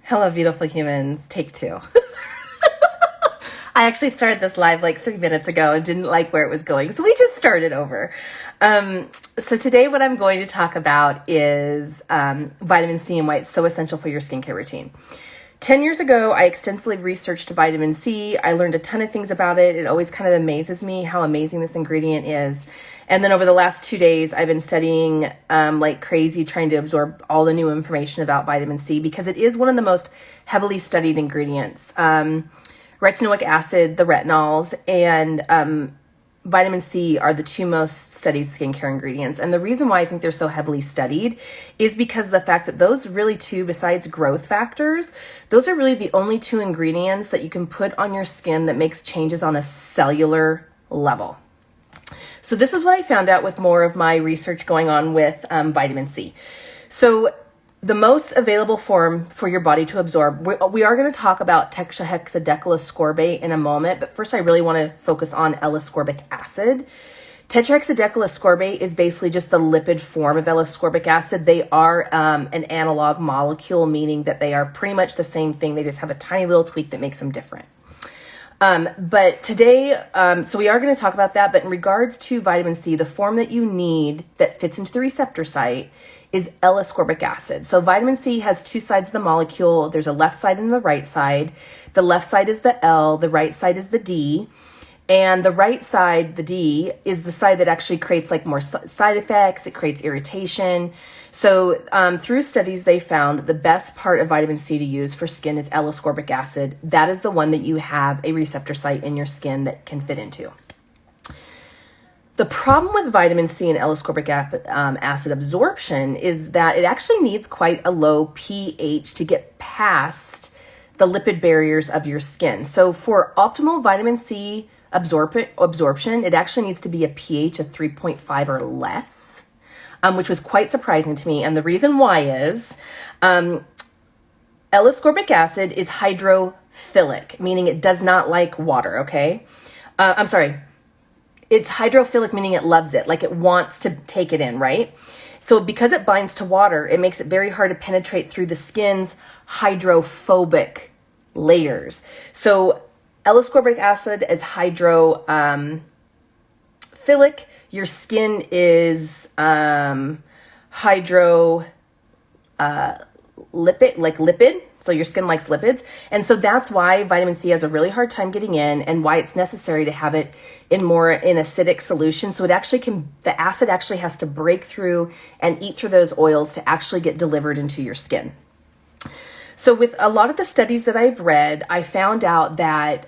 Hello, beautiful humans. Take two. I actually started this live like 3 minutes ago and didn't like where it was going, so we just started over. So today what I'm going to talk about is vitamin C and why it's so essential for your skincare routine. 10 years ago, I extensively researched vitamin C. I learned a ton of things about it. It always kind of amazes me how amazing this ingredient is. And then over the last 2 days, I've been studying like crazy, trying to absorb all the new information about vitamin C because it is one of the most heavily studied ingredients. Retinoic acid, the retinols, and vitamin C are the two most studied skincare ingredients. And the reason why I think they're so heavily studied is because of the fact that those really two, besides growth factors, those are really the only two ingredients that you can put on your skin that makes changes on a cellular level. So this is what I found out with more of my research going on with vitamin C. So the most available form for your body to absorb, we are going to talk about tetrahexadecylascorbate in a moment, but first I really want to focus on Alloscorpic acid. Tetrahexadecylascorbate is basically just the lipid form of Alloscorpic acid. They are an analog molecule, meaning that they are pretty much the same thing. They just have a tiny little tweak that makes them different. But today, so we are going to talk about that, but in regards to vitamin C, the form that you need that fits into the receptor site is Alloscorpic acid. So vitamin C has two sides of the molecule. There's a left side and the right side. The left side is the L, the right side is the D. And the right side, the D, is the side that actually creates like more side effects. It creates irritation. So through studies, they found that the best part of vitamin C to use for skin is Alloscorpic acid. That is the one that you have a receptor site in your skin that can fit into. The problem with vitamin C and Alloscorpic acid absorption is that it actually needs quite a low pH to get past the lipid barriers of your skin. So for optimal vitamin C absorption, it actually needs to be a pH of 3.5 or less, which was quite surprising to me. And the reason why is Alloscorpic acid is hydrophilic, meaning it does not like water, okay? It's hydrophilic, meaning it loves it, like it wants to take it in, right? So because it binds to water, it makes it very hard to penetrate through the skin's hydrophobic layers. So Alloscorpic acid is hydrophilic. Your skin is lipid. So your skin likes lipids. And so that's why vitamin C has a really hard time getting in and why it's necessary to have it in acidic solution. So the acid actually has to break through and eat through those oils to actually get delivered into your skin. So with a lot of the studies that I've read, I found out that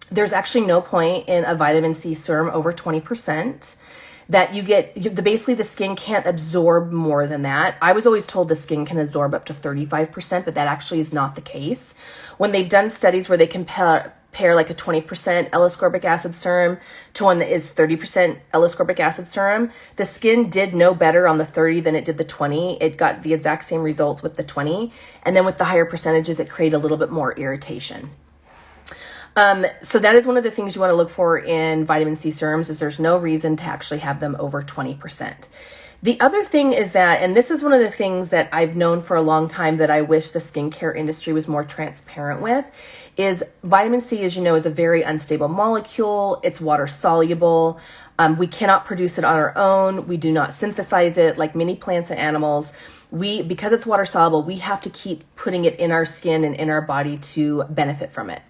there's actually no point in a vitamin C serum over 20%. That basically the skin can't absorb more than that. I was always told the skin can absorb up to 35%, but that actually is not the case. When they've done studies where they compare like a 20% Alloscorpic acid serum to one that is 30% Alloscorpic acid serum, the skin did no better on the 30 than it did the 20. It got the exact same results with the 20. And then with the higher percentages, it created a little bit more irritation. So that is one of the things you want to look for in vitamin C serums is there's no reason to actually have them over 20%. The other thing is that, and this is one of the things that I've known for a long time that I wish the skincare industry was more transparent with, is vitamin C, as you know, is a very unstable molecule. It's water soluble. We cannot produce it on our own. We do not synthesize it like many plants and animals. Because it's water soluble, we have to keep putting it in our skin and in our body to benefit from it.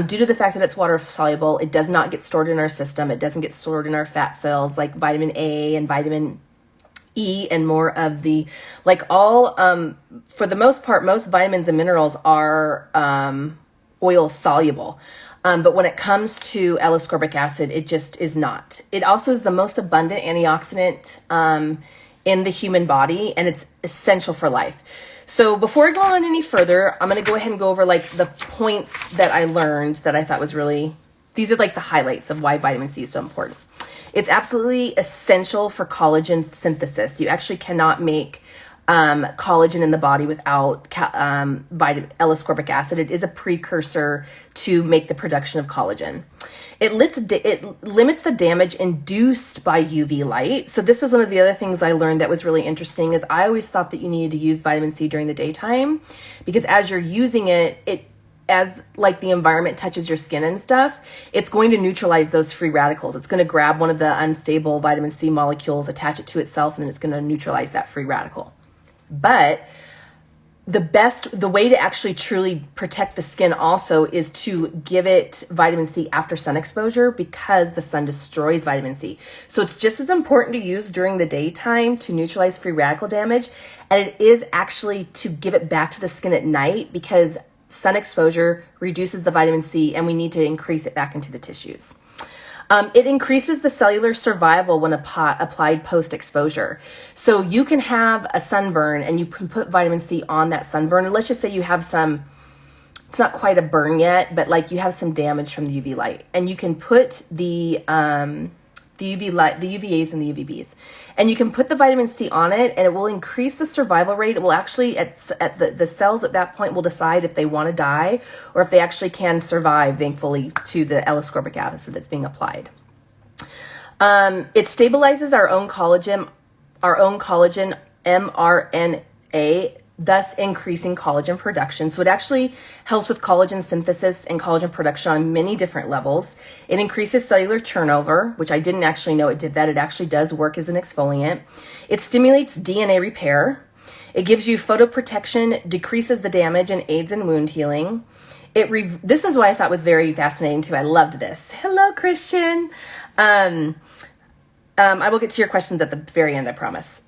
Due to the fact that it's water soluble, it does not get stored in our system. It doesn't get stored in our fat cells like vitamin A and vitamin E and more of the, for the most part, most vitamins and minerals are oil soluble. But when it comes to Alloscorpic acid, it just is not. It also is the most abundant antioxidant in the human body, and it's essential for life. So before I go on any further, I'm going to go ahead and go over like the points that I learned that I thought was these are like the highlights of why vitamin C is so important. It's absolutely essential for collagen synthesis. You actually cannot make collagen in the body without Alloscorpic acid. It is a precursor to make the production of collagen. It limits the damage induced by UV light. So this is one of the other things I learned that was really interesting, is I always thought that you needed to use vitamin C during the daytime, because as you're using it, as like the environment touches your skin and stuff, it's going to neutralize those free radicals. It's going to grab one of the unstable vitamin C molecules, attach it to itself, and then it's going to neutralize that free radical. But the way to actually truly protect the skin also is to give it vitamin C after sun exposure, because the sun destroys vitamin C. So it's just as important to use during the daytime to neutralize free radical damage. And it is actually to give it back to the skin at night, because sun exposure reduces the vitamin C and we need to increase it back into the tissues. It increases the cellular survival when applied post-exposure. So you can have a sunburn and you can put vitamin C on that sunburn. And let's just say you have some, it's not quite a burn yet, but like you have some damage from the UV light. And you can put the UV light, the UVAs and the UVBs. And you can put the vitamin C on it and it will increase the survival rate. It will actually, at the cells at that point will decide if they want to die or if they actually can survive, thankfully, to the Alloscorpic acid that's being applied. It stabilizes our own collagen mRNA, thus increasing collagen production. So it actually helps with collagen synthesis and collagen production on many different levels. It increases cellular turnover, which I didn't actually know it did that. It actually does work as an exfoliant. It stimulates DNA repair. It gives you photoprotection, decreases the damage, and aids in wound healing. This is what I thought was very fascinating too. I loved this. Hello, Christian. I will get to your questions at the very end, I promise.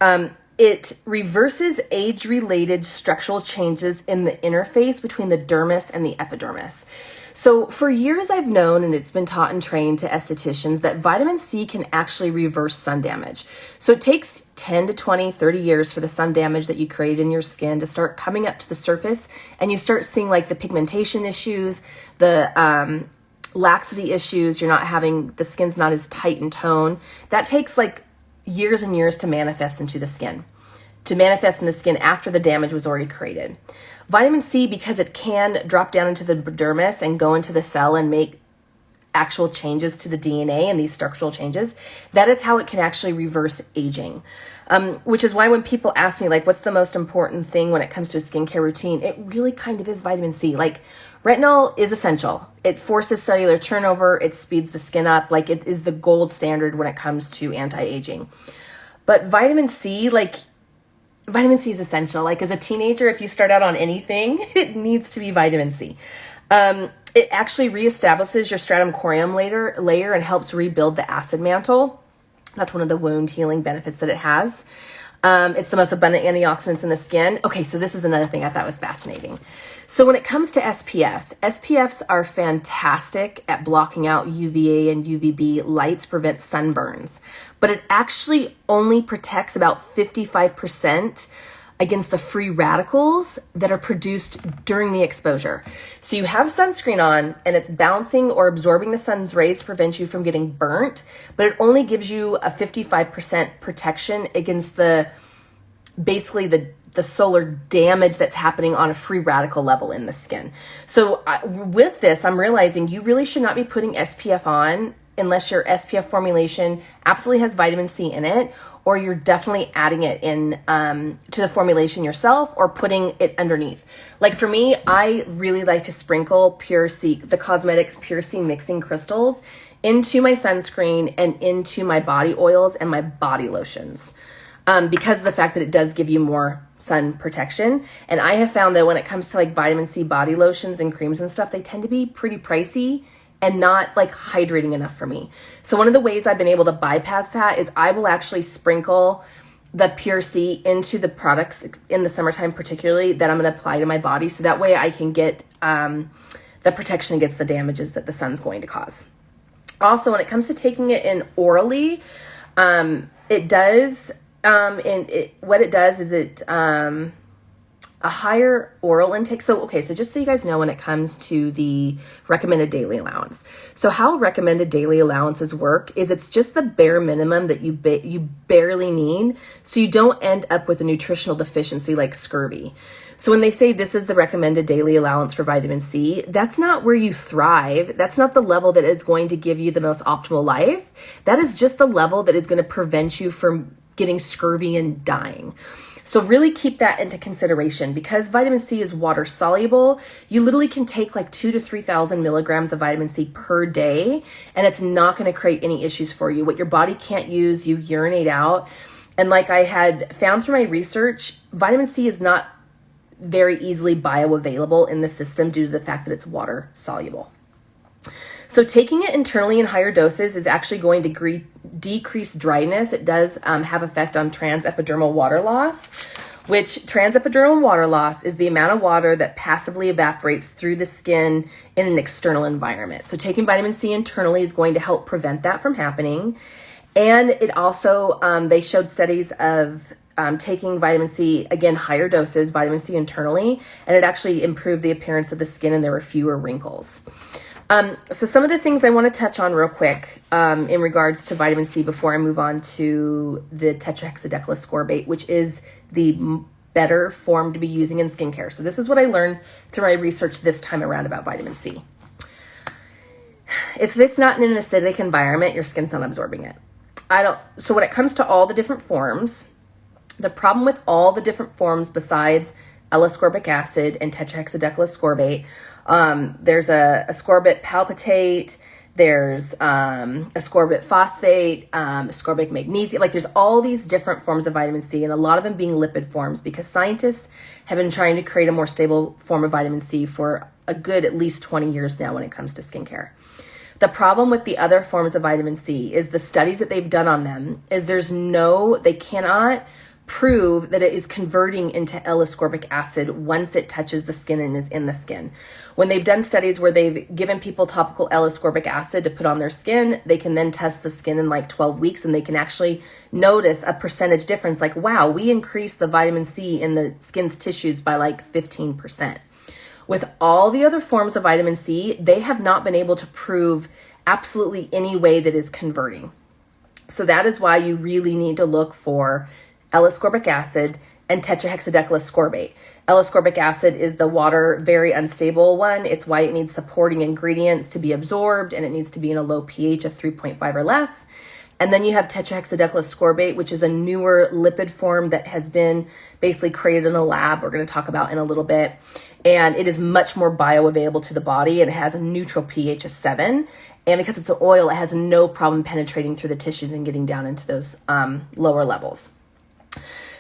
It reverses age-related structural changes in the interface between the dermis and the epidermis. So for years I've known, and it's been taught and trained to estheticians, that vitamin C can actually reverse sun damage. So it takes 10 to 20, 30 years for the sun damage that you create in your skin to start coming up to the surface, and you start seeing like the pigmentation issues, the laxity issues, you're not having, the skin's not as tight in tone. That takes like years and years to manifest in the skin after the damage was already created. Vitamin C, because it can drop down into the dermis and go into the cell and make actual changes to the DNA and these structural changes, that is how it can actually reverse aging. Which is why when people ask me, like, what's the most important thing when it comes to a skincare routine, it really kind of is vitamin C. Like, retinol is essential. It forces cellular turnover. It speeds the skin up. Like, it is the gold standard when it comes to anti-aging. But vitamin C is essential. Like, as a teenager, if you start out on anything, it needs to be vitamin C. It actually reestablishes your stratum corneum layer and helps rebuild the acid mantle. That's one of the wound healing benefits that it has. It's the most abundant antioxidants in the skin. Okay, so this is another thing I thought was fascinating. So when it comes to SPFs are fantastic at blocking out UVA and UVB lights, prevent sunburns. But it actually only protects about 55% against the free radicals that are produced during the exposure. So you have sunscreen on and it's bouncing or absorbing the sun's rays to prevent you from getting burnt, but it only gives you a 55% protection against basically the solar damage that's happening on a free radical level in the skin. So with this, I'm realizing you really should not be putting SPF on unless your SPF formulation absolutely has vitamin C in it, or you're definitely adding it in to the formulation yourself or putting it underneath. Like for me, I really like to sprinkle the cosmetics Pure C mixing crystals into my sunscreen and into my body oils and my body lotions. Because of the fact that it does give you more sun protection. And I have found that when it comes to like vitamin C body lotions and creams and stuff, they tend to be pretty pricey and not like hydrating enough for me. So one of the ways I've been able to bypass that is I will actually sprinkle the Pure C into the products in the summertime, particularly, that I'm going to apply to my body. So that way I can get the protection against the damages that the sun's going to cause. Also, when it comes to taking it in orally, what it does is it a higher oral intake. So, okay, so just so you guys know, when it comes to the recommended daily allowance. So how recommended daily allowances work is it's just the bare minimum that you barely need, so you don't end up with a nutritional deficiency like scurvy. So when they say this is the recommended daily allowance for vitamin C, that's not where you thrive. That's not the level that is going to give you the most optimal life. That is just the level that is going to prevent you from getting scurvy and dying. So really keep that into consideration. Because vitamin C is water soluble, you literally can take like 2,000 to 3,000 milligrams of vitamin C per day, and it's not going to create any issues for you. What your body can't use, you urinate out. And like I had found through my research, vitamin C is not very easily bioavailable in the system due to the fact that it's water soluble. So taking it internally in higher doses is actually going to decrease dryness. It does have effect on transepidermal water loss, which transepidermal water loss is the amount of water that passively evaporates through the skin in an external environment. So taking vitamin C internally is going to help prevent that from happening. And it also, they showed studies of taking vitamin C, again, higher doses, vitamin C internally, and it actually improved the appearance of the skin and there were fewer wrinkles. So some of the things I want to touch on real quick in regards to vitamin C before I move on to the tetrahexadecyl-ascorbate, which is the better form to be using in skincare. So this is what I learned through my research this time around about vitamin C. If it's not in an acidic environment, your skin's not absorbing it. So when it comes to all the different forms, the problem with all the different forms besides Alloscorpic acid and tetrahexadecyl-ascorbate, there's a ascorbate palmitate, there's ascorbate phosphate, ascorbic magnesium, like there's all these different forms of vitamin C, and a lot of them being lipid forms, because scientists have been trying to create a more stable form of vitamin C for a good at least 20 years now when it comes to skincare. The problem with the other forms of vitamin C is the studies that they've done on them is they cannot prove that it is converting into L-ascorbic acid once it touches the skin and is in the skin. When they've done studies where they've given people topical L-ascorbic acid to put on their skin, they can then test the skin in like 12 weeks and they can actually notice a percentage difference. Like, wow, we increased the vitamin C in the skin's tissues by like 15%. With all the other forms of vitamin C, they have not been able to prove absolutely any way that is converting. So that is why you really need to look for L-ascorbic acid and tetrahexadecyl-ascorbate. L-ascorbic acid is the water, very unstable one. It's why it needs supporting ingredients to be absorbed, and it needs to be in a low pH of 3.5 or less. And then you have tetrahexadecyl-ascorbate, which is a newer lipid form that has been basically created in a lab, we're going to talk about in a little bit. And it is much more bioavailable to the body. It has a neutral pH of 7. And because it's an oil, it has no problem penetrating through the tissues and getting down into those lower levels.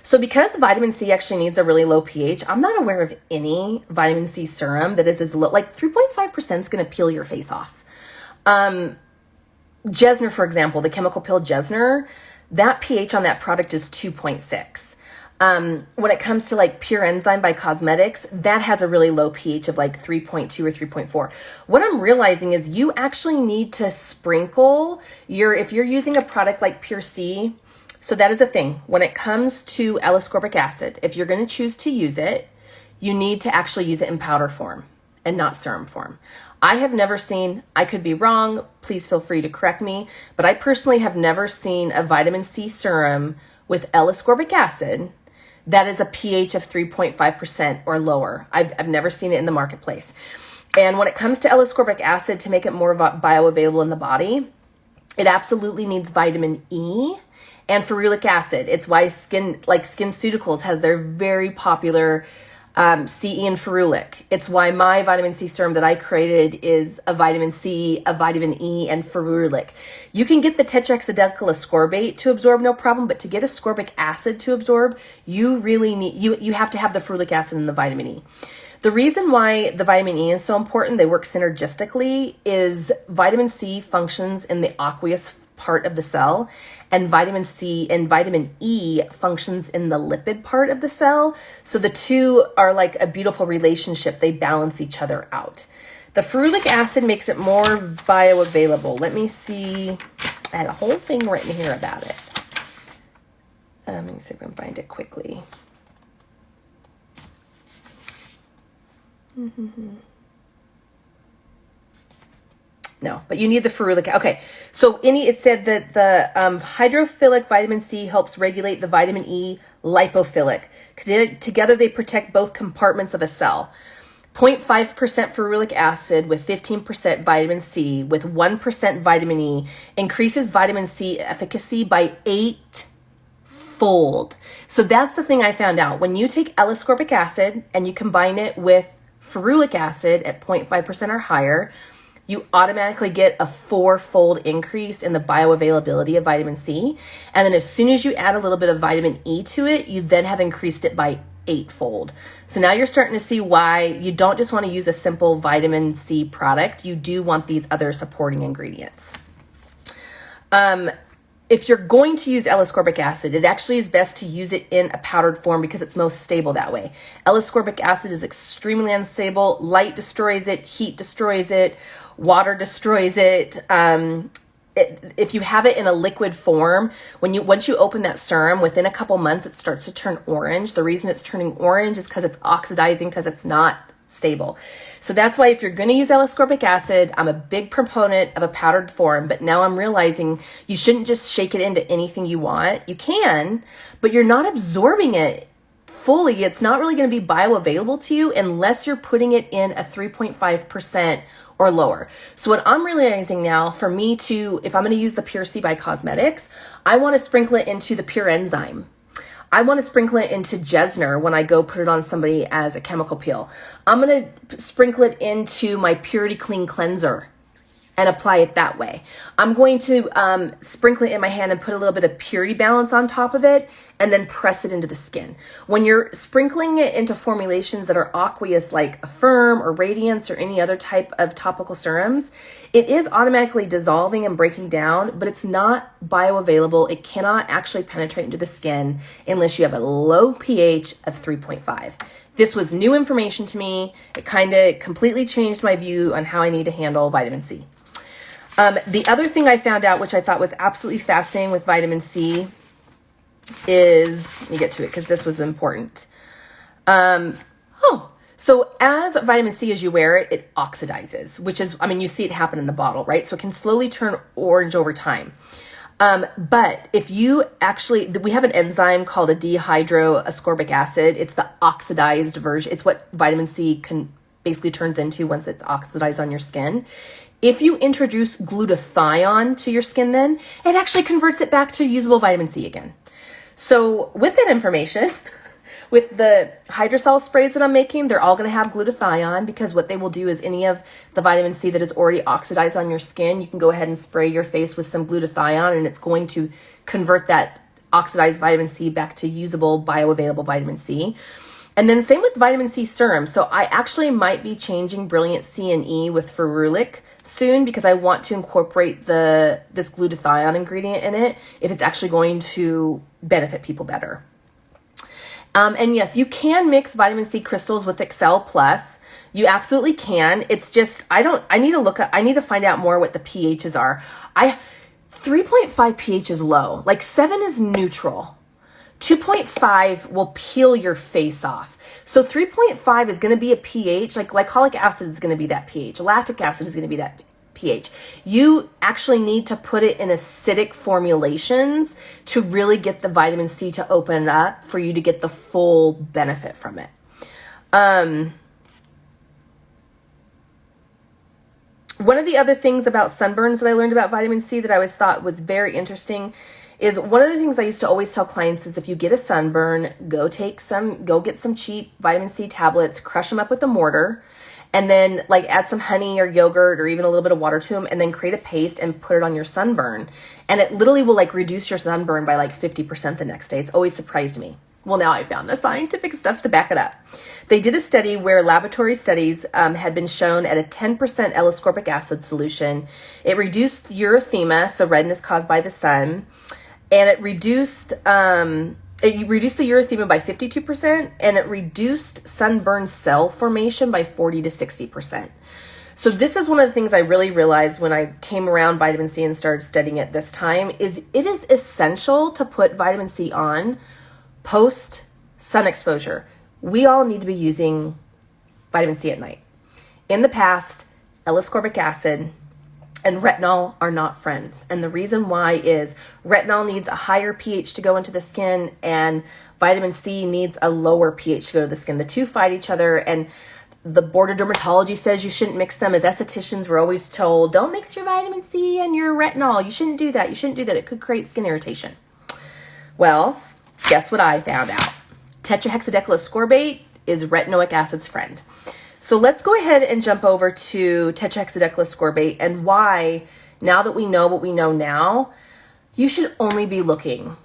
So because vitamin C actually needs a really low pH, I'm not aware of any vitamin C serum that is as low, like 3.5% is going to peel your face off. Jesner, for example, the chemical peel Jesner, that pH on that product is 2.6. When it comes to like Pure Enzyme by Cosmetics, that has a really low pH of like 3.2 or 3.4. What I'm realizing is you actually need to sprinkle if you're using a product like Pure C. So that is a thing. When it comes to Alloscorpic acid, if you're going to choose to use it, you need to actually use it in powder form and not serum form. I have never seen, I could be wrong, please feel free to correct me, but I personally have never seen a vitamin C serum with Alloscorpic acid that is a pH of 3.5% or lower. I've never seen it in the marketplace. And when it comes to Alloscorpic acid, to make it more bioavailable in the body, it absolutely needs vitamin E and ferulic acid. It's why SkinCeuticals has their very popular CE and ferulic. It's why my vitamin C serum that I created is a vitamin C, a vitamin E, and ferulic. You can get the tetrahexadecyl-ascorbate to absorb, no problem, but to get ascorbic acid to absorb, you really need, you have to have the ferulic acid and the vitamin E. The reason why the vitamin E is so important, they work synergistically, is vitamin C functions in the aqueous part of the cell, and vitamin C and vitamin E functions in the lipid part of the cell. So the two are like a beautiful relationship. They balance each other out. The ferulic acid makes it more bioavailable. Let me see. I had a whole thing written here about it. Let me see if I can find it quickly. No, but you need the ferulic. Okay, so it said that the hydrophilic vitamin C helps regulate the vitamin E lipophilic. Together they protect both compartments of a cell. 0.5% ferulic acid with 15% vitamin C with 1% vitamin E increases vitamin C efficacy by 8-fold. So that's the thing I found out. When you take Alloscorpic acid and you combine it with ferulic acid at 0.5% or higher, you automatically get a 4-fold increase in the bioavailability of vitamin C. And then as soon as you add a little bit of vitamin E to it, you then have increased it by 8-fold. So now you're starting to see why you don't just want to use a simple vitamin C product. You do want these other supporting ingredients. If you're going to use Alloscorpic acid, it actually is best to use it in a powdered form because it's most stable that way. Alloscorpic acid is extremely unstable. Light destroys it, heat destroys it, water destroys it. If you have it in a liquid form, once you open that serum, within a couple months, it starts to turn orange. The reason it's turning orange is because it's oxidizing, because it's not stable. So that's why if you're going to use Alloscorpic acid, I'm a big proponent of a powdered form, but now I'm realizing you shouldn't just shake it into anything you want. You can, but you're not absorbing it fully. It's not really going to be bioavailable to you unless you're putting it in a 3.5% or lower. So what I'm realizing now, for me to, if I'm going to use the Pure C by Cosmetics, I want to sprinkle it into the Pure Enzyme. I want to sprinkle it into Jesner when I go put it on somebody as a chemical peel. I'm going to sprinkle it into my Purity Clean Cleanser and apply it that way. I'm going to sprinkle it in my hand and put a little bit of Purity Balance on top of it and then press it into the skin. When you're sprinkling it into formulations that are aqueous like Affirm or Radiance or any other type of topical serums, it is automatically dissolving and breaking down, but it's not bioavailable. It cannot actually penetrate into the skin unless you have a low pH of 3.5. This was new information to me. It kind of completely changed my view on how I need to handle vitamin C. The other thing I found out, which I thought was absolutely fascinating with vitamin C, is, let me get to it because this was important. So as vitamin C, as you wear it, it oxidizes, which is, you see it happen in the bottle, right? So it can slowly turn orange over time. But if you actually, we have an enzyme called a dehydroascorbic acid. It's the oxidized version. It's what vitamin C basically turns into once it's oxidized on your skin. If you introduce glutathione to your skin, then it actually converts it back to usable vitamin C again. So with that information, with the hydrosol sprays that I'm making, they're all going to have glutathione, because what they will do is any of the vitamin C that is already oxidized on your skin, you can go ahead and spray your face with some glutathione, and it's going to convert that oxidized vitamin C back to usable, bioavailable vitamin C. And then same with vitamin C serum. So I actually might be changing Brilliant C and E with ferulic soon, because I want to incorporate this glutathione ingredient in it if it's actually going to benefit people better. And yes, you can mix vitamin C crystals with Excel Plus. You absolutely can. It's just, I need to find out more what the pHs are. 3.5 pH is low. Like 7 is neutral. 2.5 will peel your face off. So 3.5 is going to be a pH, like glycolic acid is going to be that pH. Lactic acid is going to be that pH. You actually need to put it in acidic formulations to really get the vitamin C to open up for you to get the full benefit from it. One of the other things about sunburns that I learned about vitamin C that I always thought was very interesting is, one of the things I used to always tell clients is, if you get a sunburn, go get some cheap vitamin C tablets, crush them up with a mortar, and then add some honey or yogurt or even a little bit of water to them, and then create a paste and put it on your sunburn. And it literally will reduce your sunburn by 50% the next day. It's always surprised me. Well, now I found the scientific stuff to back it up. They did a study where laboratory studies had been shown at a 10% Alloscorpic acid solution. It reduced erythema, so redness caused by the sun, and it reduced the erythema by 52%, and it reduced sunburn cell formation by 40 to 60%. So this is one of the things I really realized when I came around vitamin C and started studying it this time, is it is essential to put vitamin C on post sun exposure. We all need to be using vitamin C at night. In the past, Alloscorpic acid and retinol are not friends. And the reason why is retinol needs a higher pH to go into the skin, and vitamin C needs a lower pH to go to the skin. The two fight each other, and the board of dermatology says you shouldn't mix them. As estheticians, we're always told, don't mix your vitamin C and your retinol. You shouldn't do that. You shouldn't do that. It could create skin irritation. Well, guess what I found out? Tetrahexadecylascorbate is retinoic acid's friend. So let's go ahead and jump over to tetrahexadecylascorbate and why, now that we know what we know now, you should only be looking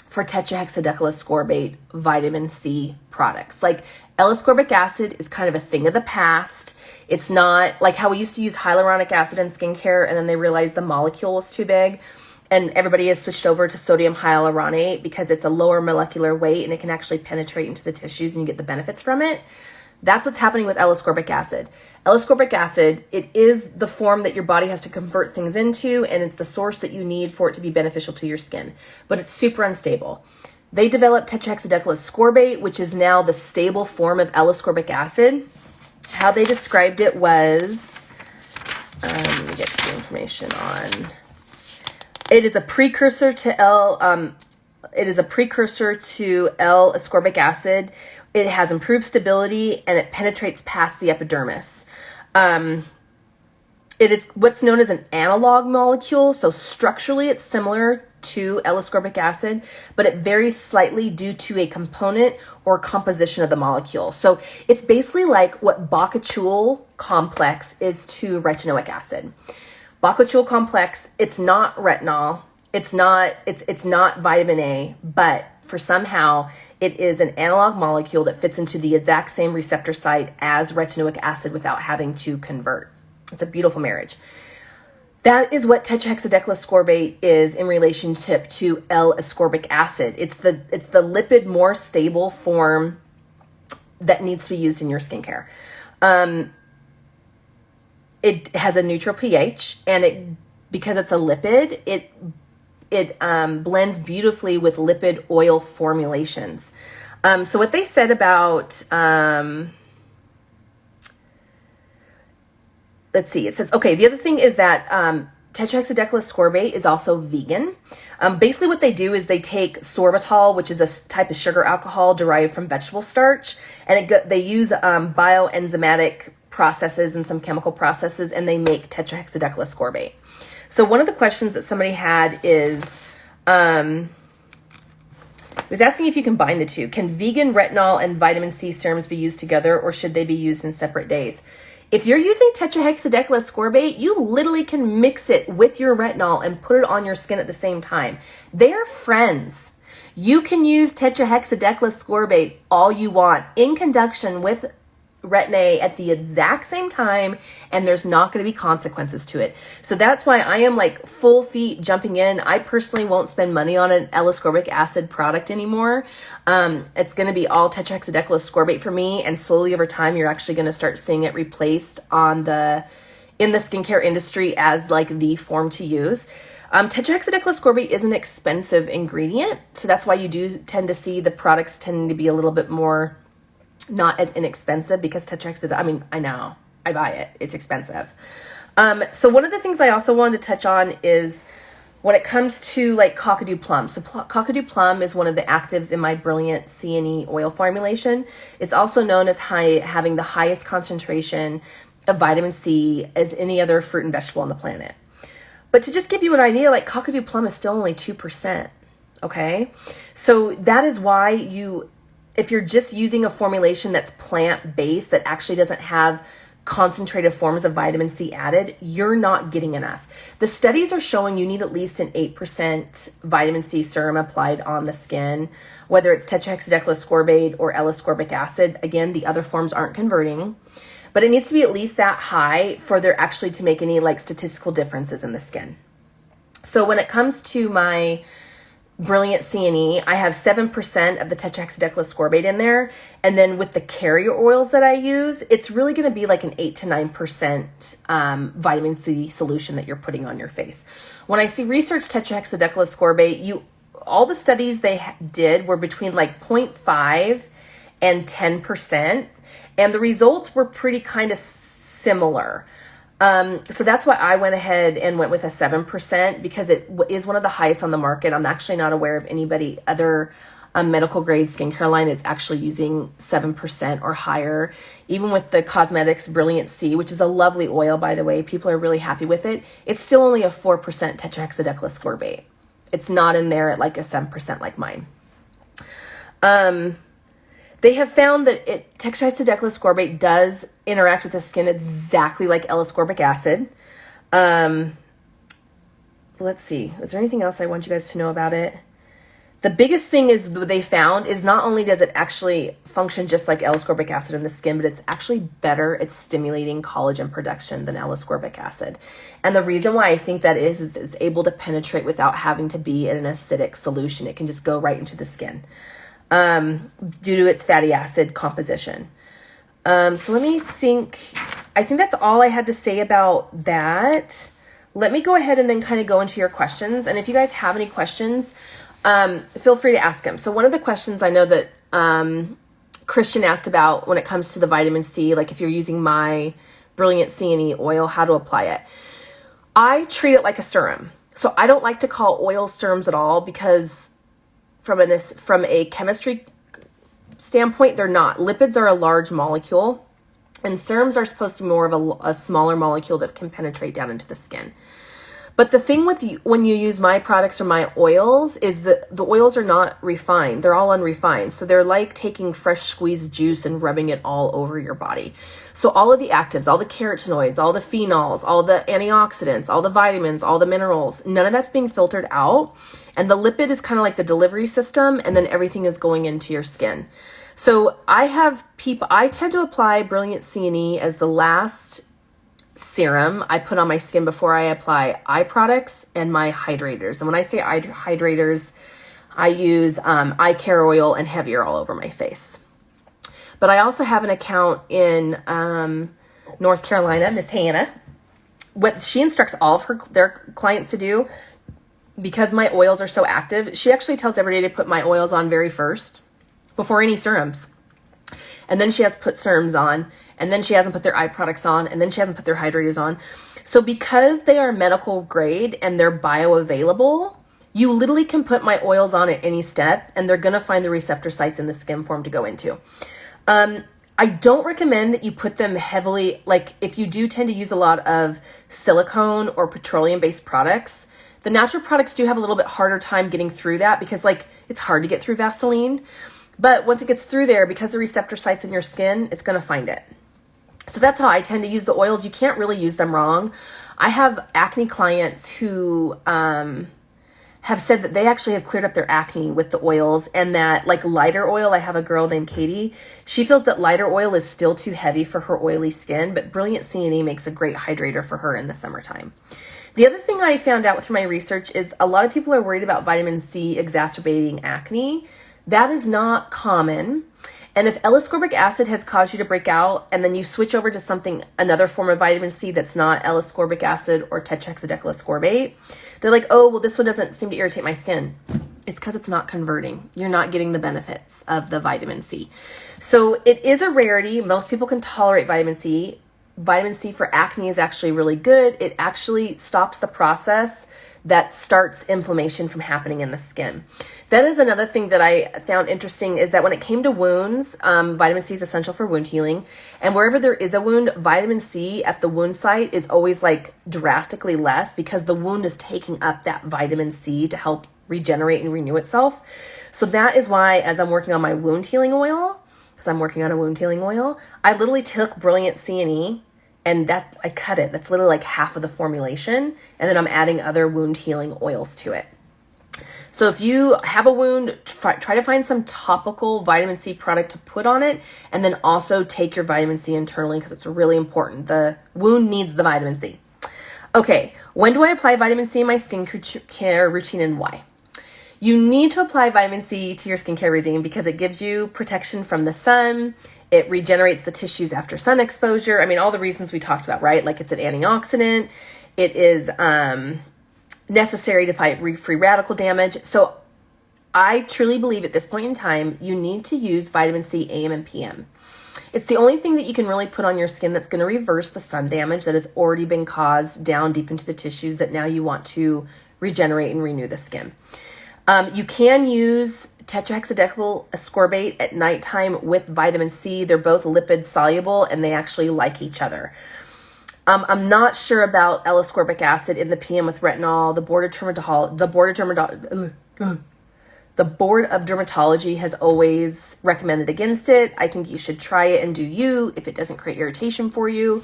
for tetrahexadecylascorbate vitamin C products. Like Alloscorpic acid is kind of a thing of the past. It's not like how we used to use hyaluronic acid in skincare and then they realized the molecule was too big and everybody has switched over to sodium hyaluronate because it's a lower molecular weight and it can actually penetrate into the tissues and you get the benefits from it. That's what's happening with Alloscorpic acid. Alloscorpic acid, it is the form that your body has to convert things into, and it's the source that you need for it to be beneficial to your skin. But it's super unstable. They developed tetrahexadecylascorbate, which is now the stable form of Alloscorpic acid. How they described it was, let me get some information on. It is a precursor to L-ascorbic acid. It has improved stability and it penetrates past the epidermis. It is what's known as an analog molecule. So structurally it's similar to Alloscorpic acid, but it varies slightly due to a component or composition of the molecule. So it's basically like what bakuchiol complex is to retinoic acid. Bakuchiol complex, it's not retinol, it's not vitamin A, but for somehow it is an analog molecule that fits into the exact same receptor site as retinoic acid without having to convert. It's a beautiful marriage. That is what tetrahexadecylascorbate is in relationship to L-ascorbic acid. It's the lipid more stable form that needs to be used in your skincare. It has a neutral pH, and because it's a lipid, it blends beautifully with lipid oil formulations. So what they said about, let's see, it says, okay, the other thing is that tetrahexadecylascorbate is also vegan. Basically what they do is they take sorbitol, which is a type of sugar alcohol derived from vegetable starch, and they use bioenzymatic processes and some chemical processes, and they make tetrahexadecylascorbate. So one of the questions that somebody had is, was asking if you combine the two. Can vegan retinol and vitamin C serums be used together, or should they be used in separate days? If you're using tetrahexadecylascorbate, you literally can mix it with your retinol and put it on your skin at the same time. They're friends. You can use tetrahexadecylascorbate all you want in conjunction with Retin-A at the exact same time, and there's not going to be consequences to it. So that's why I am like full feet jumping in. I personally won't spend money on an Alloscorpic acid product anymore. It's going to be all tetrahexadecylascorbate for me, and slowly over time you're actually going to start seeing it replaced in the skincare industry as like the form to use. Tetrahexadecylascorbate is an expensive ingredient, so that's why you do tend to see the products tending to be a little bit more not as inexpensive, because I know, I buy it, it's expensive. So one of the things I also wanted to touch on is when it comes to like Cockadoo Plum. So Cockadoo Plum is one of the actives in my Brilliant Cne oil formulation. It's also known as having the highest concentration of vitamin C as any other fruit and vegetable on the planet. But to just give you an idea, like Cockadoo Plum is still only 2%, okay? So that is why if you're just using a formulation that's plant-based that actually doesn't have concentrated forms of vitamin C added, you're not getting enough. The studies are showing you need at least an 8% vitamin C serum applied on the skin, whether it's tetrahexadecylascorbate or Alloscorpic acid. Again, the other forms aren't converting, but it needs to be at least that high for there actually to make any like statistical differences in the skin. So when it comes to my Brilliant Cne, I have 7% of the tetrahexadecylascorbate in there. And then with the carrier oils that I use, it's really going to be like an 8 to 9% vitamin C solution that you're putting on your face. When I see research tetrahexadecylascorbate, all the studies they did were between like 0.5 and 10%. And the results were pretty kind of similar. So that's why I went ahead and went with a 7% because it is one of the highest on the market. I'm actually not aware of anybody other medical grade skincare line that's actually using 7% or higher. Even with the Cosmetics Brilliant C, which is a lovely oil, by the way, people are really happy with it. It's still only a 4% tetrahexadecylascorbate. It's not in there at like a 7% like mine. They have found that tetrahexadecylascorbate does interact with the skin exactly like Alloscorpic acid. Let's see. Is there anything else I want you guys to know about it? The biggest thing is they found is not only does it actually function just like Alloscorpic acid in the skin, but it's actually better at stimulating collagen production than Alloscorpic acid. And the reason why I think that is it's able to penetrate without having to be in an acidic solution. It can just go right into the skin due to its fatty acid composition. So let me think. I think that's all I had to say about that. Let me go ahead and then kind of go into your questions. And if you guys have any questions, feel free to ask them. So one of the questions I know that Christian asked about when it comes to the vitamin C, like if you're using my Brilliant Cne oil, how to apply it. I treat it like a serum. So I don't like to call oils serums at all because from a chemistry standpoint, they're not. Lipids are a large molecule, and serums are supposed to be more of a smaller molecule that can penetrate down into the skin. But the thing with when you use my products or my oils is that the oils are not refined. They're all unrefined. So they're like taking fresh squeezed juice and rubbing it all over your body. So all of the actives, all the carotenoids, all the phenols, all the antioxidants, all the vitamins, all the minerals, none of that's being filtered out. And the lipid is kind of like the delivery system, and then everything is going into your skin. So I tend to apply Brilliant Cne as the last serum I put on my skin before I apply eye products and my hydrators. And when I say eye hydrators, I use eye care oil and heavier all over my face. But I also have an account in North Carolina, Miss Hannah. What she instructs all of their clients to do, because my oils are so active, she actually tells everybody to put my oils on very first before any serums. And then she has put serums on, and then she hasn't put their eye products on, and then she hasn't put their hydrators on. So because they are medical grade and they're bioavailable, you literally can put my oils on at any step, and they're going to find the receptor sites in the skin for them to go into. I don't recommend that you put them heavily, like if you do tend to use a lot of silicone or petroleum-based products, the natural products do have a little bit harder time getting through that because like it's hard to get through Vaseline. But once it gets through there, because the receptor sites in your skin, it's going to find it. So that's how I tend to use the oils. You can't really use them wrong. I have acne clients who have said that they actually have cleared up their acne with the oils, and that like lighter oil, I have a girl named Katie, she feels that lighter oil is still too heavy for her oily skin, but Brilliant Cne makes a great hydrator for her in the summertime. The other thing I found out through my research is a lot of people are worried about vitamin C exacerbating acne. That is not common. And if Alloscorpic acid has caused you to break out and then you switch over to another form of vitamin C that's not Alloscorpic acid or tetrahexadecylascorbate, they're like, oh, well, this one doesn't seem to irritate my skin. It's because it's not converting. You're not getting the benefits of the vitamin C. So it is a rarity. Most people can tolerate vitamin C. Vitamin C for acne is actually really good. It actually stops the process that starts inflammation from happening in the skin. That is another thing that I found interesting is that when it came to wounds, vitamin C is essential for wound healing. And wherever there is a wound, vitamin C at the wound site is always like drastically less because the wound is taking up that vitamin C to help regenerate and renew itself. So that is why as I'm working on my wound healing oil, because I'm working on a wound healing oil, I literally took Brilliant Cne and I cut it. That's literally like half of the formulation. And then I'm adding other wound healing oils to it. So if you have a wound, try to find some topical vitamin C product to put on it. And then also take your vitamin C internally because it's really important. The wound needs the vitamin C. Okay, when do I apply vitamin C in my skincare routine and why? You need to apply vitamin C to your skincare routine because it gives you protection from the sun. It regenerates the tissues after sun exposure. I mean, all the reasons we talked about, right? Like it's an antioxidant. It is necessary to fight free radical damage. So I truly believe at this point in time, you need to use vitamin C AM and PM. It's the only thing that you can really put on your skin that's going to reverse the sun damage that has already been caused down deep into the tissues that now you want to regenerate and renew the skin. You can use tetrahexadecyl ascorbate at nighttime with vitamin C. They're both lipid soluble and they actually like each other. I'm not sure about Alloscorpic acid in the PM with retinol. The Board of Dermatology has always recommended against it. I think you should try it and do you. If it doesn't create irritation for you,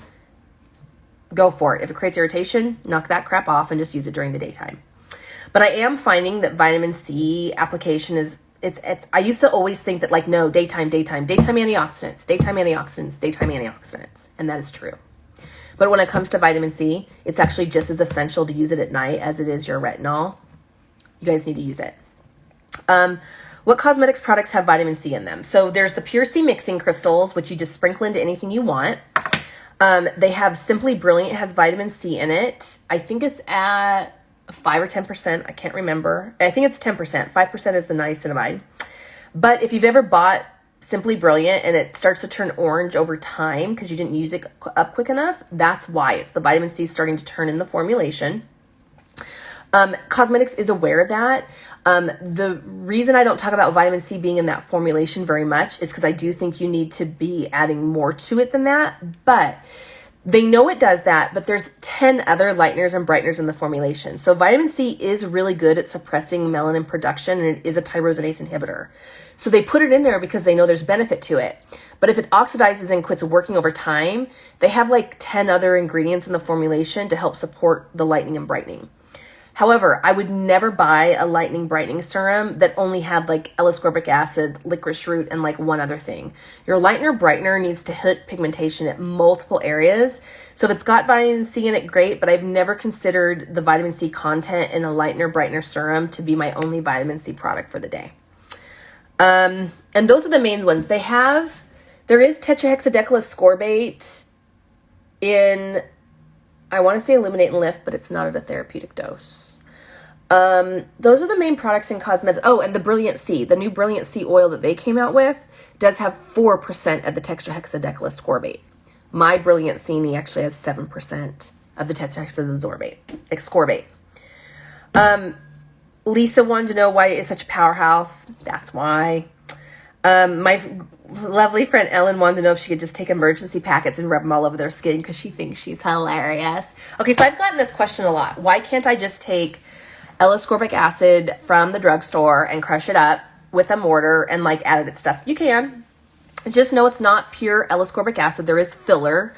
go for it. If it creates irritation, knock that crap off and just use it during the daytime. But I am finding that vitamin C application is, I used to always think that like, no, daytime antioxidants. And that is true. But when it comes to vitamin C, it's actually just as essential to use it at night as it is your retinol. You guys need to use it. What cosmetics products have vitamin C in them? So there's the Pure C mixing crystals, which you just sprinkle into anything you want. They have Simply Brilliant, has vitamin C in it. I think it's at 5 or 10%. I can't remember. I think it's 10%. 5% is the niacinamide. But if you've ever bought Simply Brilliant and it starts to turn orange over time because you didn't use it up quick enough, that's why. It's the vitamin C starting to turn in the formulation. Cosmetics is aware of that. The reason I don't talk about vitamin C being in that formulation very much is because I do think you need to be adding more to it than that. But they know it does that, but there's 10 other lighteners and brighteners in the formulation. So vitamin C is really good at suppressing melanin production, and it is a tyrosinase inhibitor. So they put it in there because they know there's benefit to it. But if it oxidizes and quits working over time, they have like 10 other ingredients in the formulation to help support the lightening and brightening. However, I would never buy a lightening brightening serum that only had like Alloscorpic acid, licorice root, and like one other thing. Your lightener brightener needs to hit pigmentation at multiple areas. So if it's got vitamin C in it, great, but I've never considered the vitamin C content in a lightener brightener serum to be my only vitamin C product for the day. And those are the main ones. There is tetrahexadecyl ascorbate in, I want to say Illuminate and Lift, but it's not at a therapeutic dose. Those are the main products in cosmetics. Oh, and the Brilliant C, the new Brilliant C oil that they came out with does have 4% of the tetrahexadecyl ascorbate. My Brilliant Cne actually has 7% of the tetrahexadecyl ascorbate. Lisa wanted to know why it is such a powerhouse. That's why. My lovely friend Ellen wanted to know if she could just take emergency packets and rub them all over their skin because she thinks she's hilarious. Okay, so I've gotten this question a lot. Why can't I just take Alloscorpic acid from the drugstore and crush it up with a mortar and like add it stuff? You can. Just know it's not pure Alloscorpic acid. There is filler.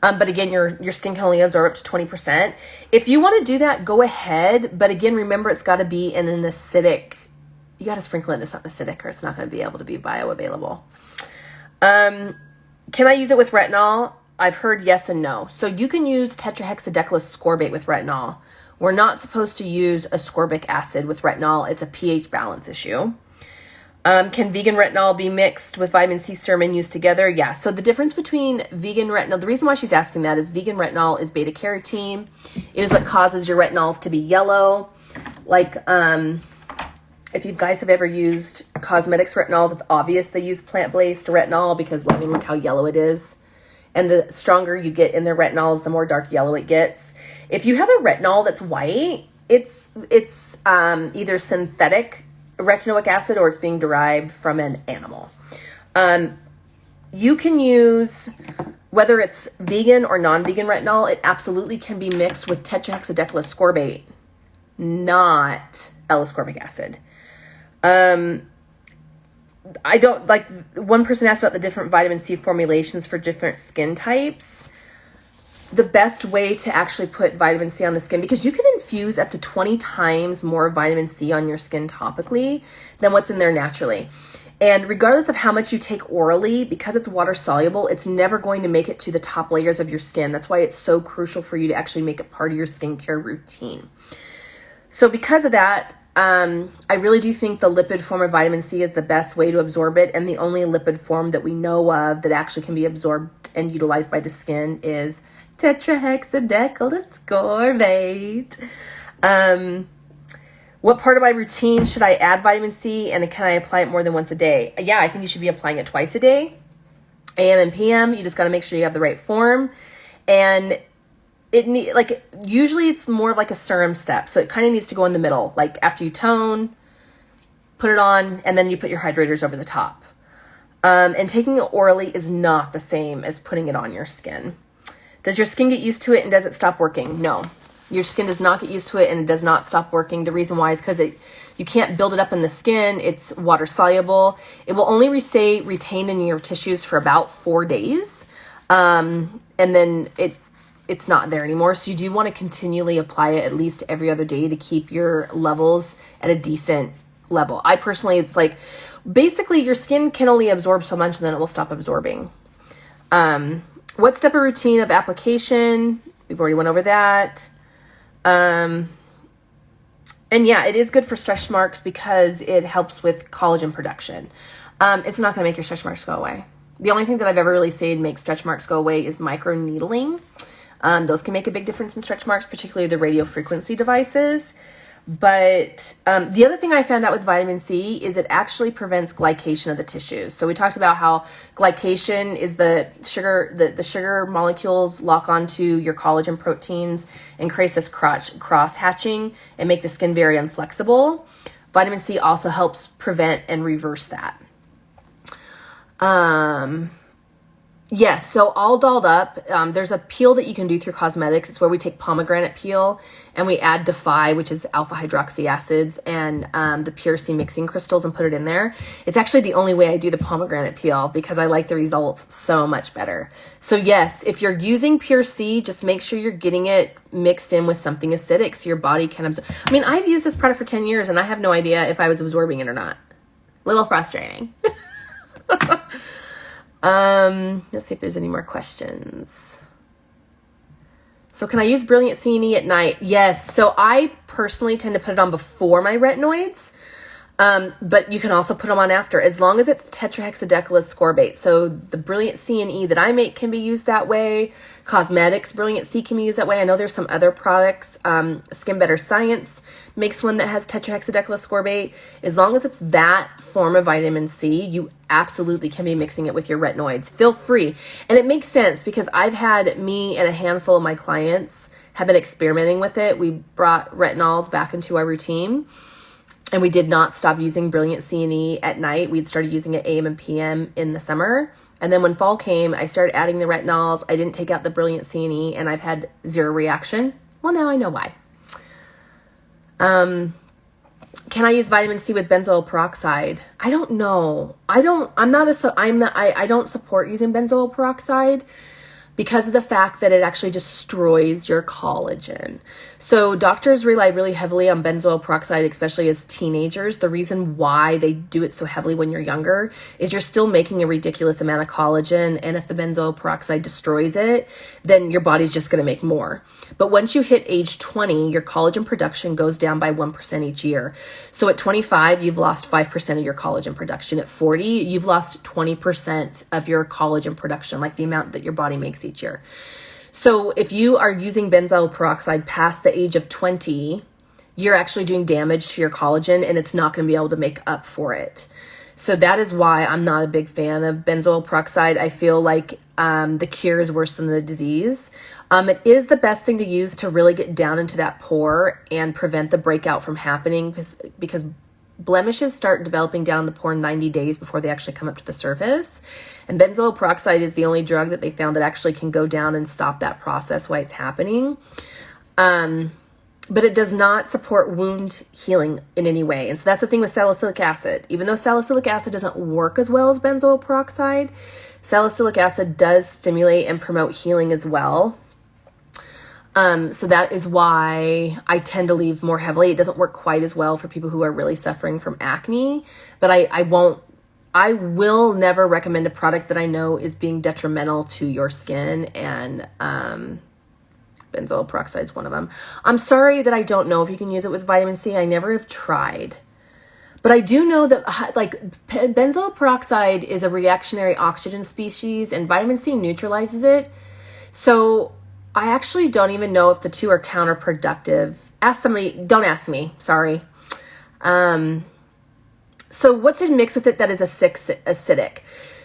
But again, your skin can only absorb up to 20%. If you want to do that, go ahead. But again, remember, it's got to be in an acidic. You got to sprinkle it into something acidic or it's not going to be able to be bioavailable. Can I use it with retinol? I've heard yes and no. So you can use tetrahexadecyl ascorbate with retinol. We're not supposed to use ascorbic acid with retinol. It's a pH balance issue. Can vegan retinol be mixed with vitamin C serum and used together? Yeah. So the difference between vegan retinol, the reason why she's asking that is vegan retinol is beta carotene. It is what causes your retinols to be yellow. Like, if you guys have ever used cosmetics retinols, it's obvious they use plant-based retinol because, I mean, look how yellow it is. And the stronger you get in their retinols, the more dark yellow it gets. If you have a retinol that's white, it's either synthetic retinoic acid or it's being derived from an animal. You can use, whether it's vegan or non-vegan retinol, it absolutely can be mixed with tetrahexadecyl ascorbate, not Alloscorpic acid. I don't, like, one person asked about the different vitamin C formulations for different skin types. The best way to actually put vitamin C on the skin, because you can infuse up to 20 times more vitamin C on your skin topically than what's in there naturally. And regardless of how much you take orally, because it's water soluble, it's never going to make it to the top layers of your skin. That's why it's so crucial for you to actually make it part of your skincare routine. So because of that, I really do think the lipid form of vitamin C is the best way to absorb it. And the only lipid form that we know of that actually can be absorbed and utilized by the skin is tetrahexadecyl ascorbate. What part of my routine should I add vitamin C, and can I apply it more than once a day? Yeah, I think you should be applying it twice a day, AM and PM. You just got to make sure you have the right form. And usually it's more of like a serum step. So it kind of needs to go in the middle. Like after you tone, put it on, and then you put your hydrators over the top. And taking it orally is not the same as putting it on your skin. Does your skin get used to it and does it stop working? No. Your skin does not get used to it and it does not stop working. The reason why is because you can't build it up in the skin. It's water soluble. It will only stay retained in your tissues for about 4 days. And then it's not there anymore. So you do want to continually apply it at least every other day to keep your levels at a decent level. I personally, it's like, basically your skin can only absorb so much and then it will stop absorbing. What step or routine of application? We've already went over that. And yeah, it is good for stretch marks because it helps with collagen production. It's not going to make your stretch marks go away. The only thing that I've ever really seen make stretch marks go away is micro needling. Those can make a big difference in stretch marks, particularly the radio frequency devices. But the other thing I found out with vitamin C is it actually prevents glycation of the tissues. So we talked about how glycation is the sugar molecules lock onto your collagen proteins and creates this cross hatching and make the skin very unflexible. Vitamin C also helps prevent and reverse that. Yes, so all dolled up, there's a peel that you can do through cosmetics. It's where we take pomegranate peel and we add Defy, which is alpha hydroxy acids, and the Pure C mixing crystals and put it in there. It's actually the only way I do the pomegranate peel because I like the results so much better. So yes, if you're using Pure C, just make sure you're getting it mixed in with something acidic so your body can absorb. I mean, I've used this product for 10 years and I have no idea if I was absorbing it or not. A little frustrating. Let's see if there's any more questions. So can I use Brilliant Cne at night? Yes. So I personally tend to put it on before my retinoids. But you can also put them on after, as long as it's tetrahexadecyl-ascorbate. So the Brilliant Cne that I make can be used that way. Cosmetics Brilliant C can be used that way. I know there's some other products. Skin Better Science makes one that has tetrahexadecyl-ascorbate. As long as it's that form of vitamin C, you absolutely can be mixing it with your retinoids. Feel free. And it makes sense because I've had me and a handful of my clients have been experimenting with it. We brought retinols back into our routine. And we did not stop using Brilliant Cne at night. We'd started using it AM and PM in the summer. And then when fall came, I started adding the retinols. I didn't take out the Brilliant Cne, and I've had zero reaction. Well, now I know why. Can I use vitamin C with benzoyl peroxide? I don't know. I don't support using benzoyl peroxide because of the fact that it actually destroys your collagen. So doctors rely really heavily on benzoyl peroxide, especially as teenagers. The reason why they do it so heavily when you're younger is you're still making a ridiculous amount of collagen, and if the benzoyl peroxide destroys it, then your body's just gonna make more. But once you hit age 20, your collagen production goes down by 1% each year. So at 25, you've lost 5% of your collagen production. At 40, you've lost 20% of your collagen production, like the amount that your body makes each year. So if you are using benzoyl peroxide past the age of 20, you're actually doing damage to your collagen, and it's not going to be able to make up for it. So that is why I'm not a big fan of benzoyl peroxide. I feel like the cure is worse than the disease. It is the best thing to use to really get down into that pore and prevent the breakout from happening because blemishes start developing down the pore 90 days before they actually come up to the surface. And benzoyl peroxide is the only drug that they found that actually can go down and stop that process while it's happening. But it does not support wound healing in any way. And so that's the thing with salicylic acid. Even though salicylic acid doesn't work as well as benzoyl peroxide, salicylic acid does stimulate and promote healing as well. So that is why I tend to leave more heavily. It doesn't work quite as well for people who are really suffering from acne, but I will never recommend a product that I know is being detrimental to your skin, and benzoyl peroxide is one of them. I'm sorry that I don't know if you can use it with vitamin C. I never have tried. But I do know that like benzoyl peroxide is a reactionary oxygen species, and vitamin C neutralizes it. So I actually don't even know if the two are counterproductive. Ask somebody, don't ask me, sorry. So what to mix with it that is acidic?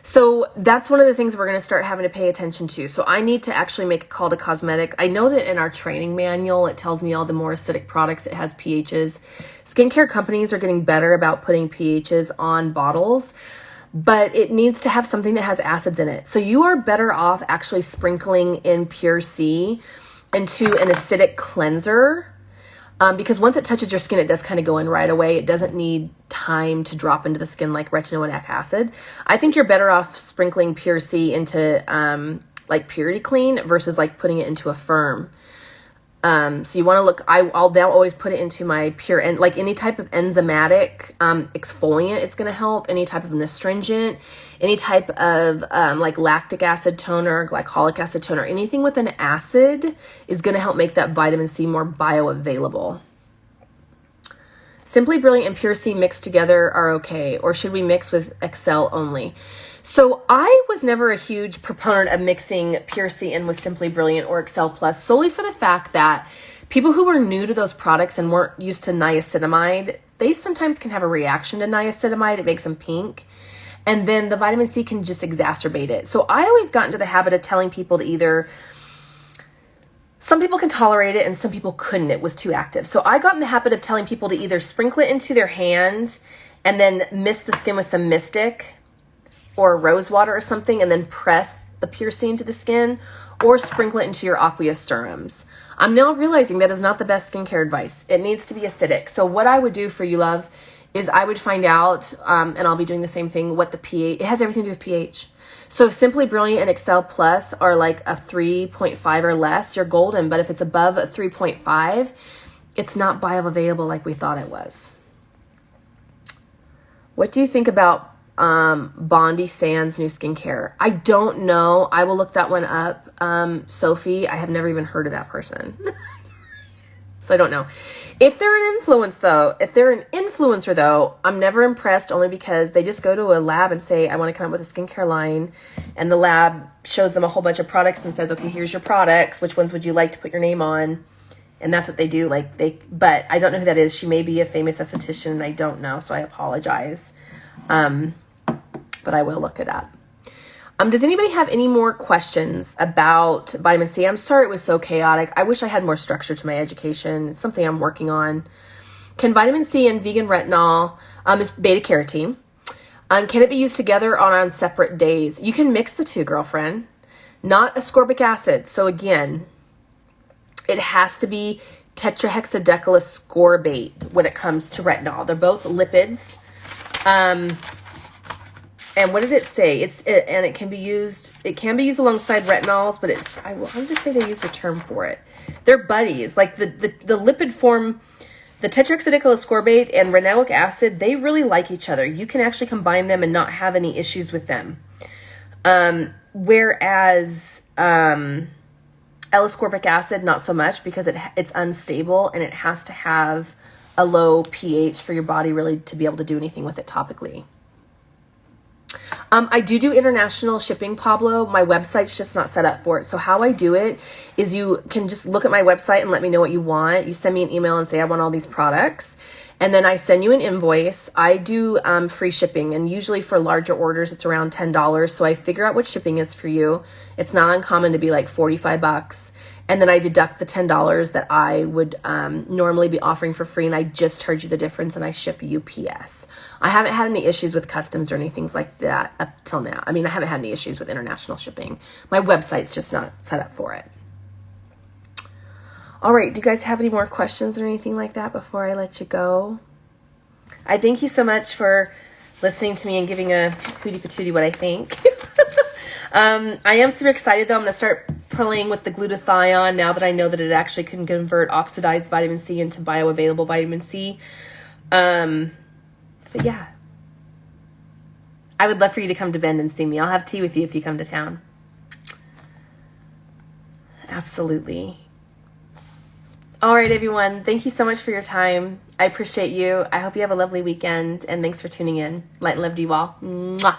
So that's one of the things we're going to start having to pay attention to. So I need to actually make a call to cosmetic. I know that in our training manual, it tells me all the more acidic products, it has pHs. Skincare companies are getting better about putting pHs on bottles, but it needs to have something that has acids in it. So you are better off actually sprinkling in Pure C into an acidic cleanser. Because once it touches your skin, it does kind of go in right away. It doesn't need time to drop into the skin like retinolic acid. I think you're better off sprinkling Pure C into like Purity Clean versus like putting it into a firm. So you want to look, I'll now always put it into my Pure, and like any type of enzymatic exfoliant, it's going to help. Any type of an astringent, any type of like lactic acid toner, glycolic acid toner, anything with an acid is going to help make that vitamin C more bioavailable. Simply Brilliant and Pure C mixed together are okay, or should we mix with Excel only? So I was never a huge proponent of mixing Pure C in with Simply Brilliant or Excel Plus, solely for the fact that people who are new to those products and weren't used to niacinamide, they sometimes can have a reaction to niacinamide. It makes them pink. And then the vitamin C can just exacerbate it. So I always got into the habit of telling people to either, some people can tolerate it and some people couldn't. It was too active. So I got in the habit of telling people to either sprinkle it into their hand and then mist the skin with some Mystic or rose water or something, and then press the Pure C into the skin, or sprinkle it into your aqueous serums. I'm now realizing that is not the best skincare advice. It needs to be acidic. So what I would do for you, love, is I would find out, and I'll be doing the same thing, what the pH, it has everything to do with pH. So Simply Brilliant and Excel Plus are like a 3.5 or less, you're golden. But if it's above a 3.5, it's not bioavailable like we thought it was. What do you think about Bondi Sands new skincare? I don't know. I will look that one up. Sophie, I have never even heard of that person. So I don't know. If they're an influencer though, I'm never impressed, only because they just go to a lab and say, I want to come up with a skincare line. And the lab shows them a whole bunch of products and says, okay, here's your products. Which ones would you like to put your name on? And that's what they do. But I don't know who that is. She may be a famous esthetician. I don't know. So I apologize. But I will look it up. Does anybody have any more questions about vitamin C? I'm sorry it was so chaotic. I wish I had more structure to my education. It's something I'm working on. Can vitamin C and vegan retinol, is beta carotene, can it be used together or on separate days? You can mix the two, girlfriend. Not ascorbic acid. So again, it has to be tetrahexadecyl-ascorbate when it comes to retinol. They're both lipids. And what did it say? And it can be used. It can be used alongside retinols, but I'll just say they use the term for it. They're buddies. Like the lipid form, the tetrahexadecyl-ascorbate and retinoic acid, they really like each other. You can actually combine them and not have any issues with them. Whereas Alloscorpic acid, not so much, because it's unstable and it has to have a low pH for your body really to be able to do anything with it topically. I do international shipping, Pablo. My website's just not set up for it. So how I do it is you can just look at my website and let me know what you want. You send me an email and say, I want all these products. And then I send you an invoice. I do free shipping. And usually for larger orders, it's around $10. So I figure out what shipping is for you. It's not uncommon to be like $45. And then I deduct the $10 that I would normally be offering for free, and I just charge you the difference, and I ship UPS. I haven't had any issues with customs or anything like that up till now. I mean, I haven't had any issues with international shipping. My website's just not set up for it. All right, do you guys have any more questions or anything like that before I let you go? I thank you so much for listening to me and giving a hootie patootie what I think. I am super excited though. I'm going to start playing with the glutathione now that I know that it actually can convert oxidized vitamin C into bioavailable vitamin C. But yeah, I would love for you to come to Bend and see me. I'll have tea with you if you come to town. Absolutely. All right, everyone. Thank you so much for your time. I appreciate you. I hope you have a lovely weekend, and thanks for tuning in. Light and love to you all. Mwah.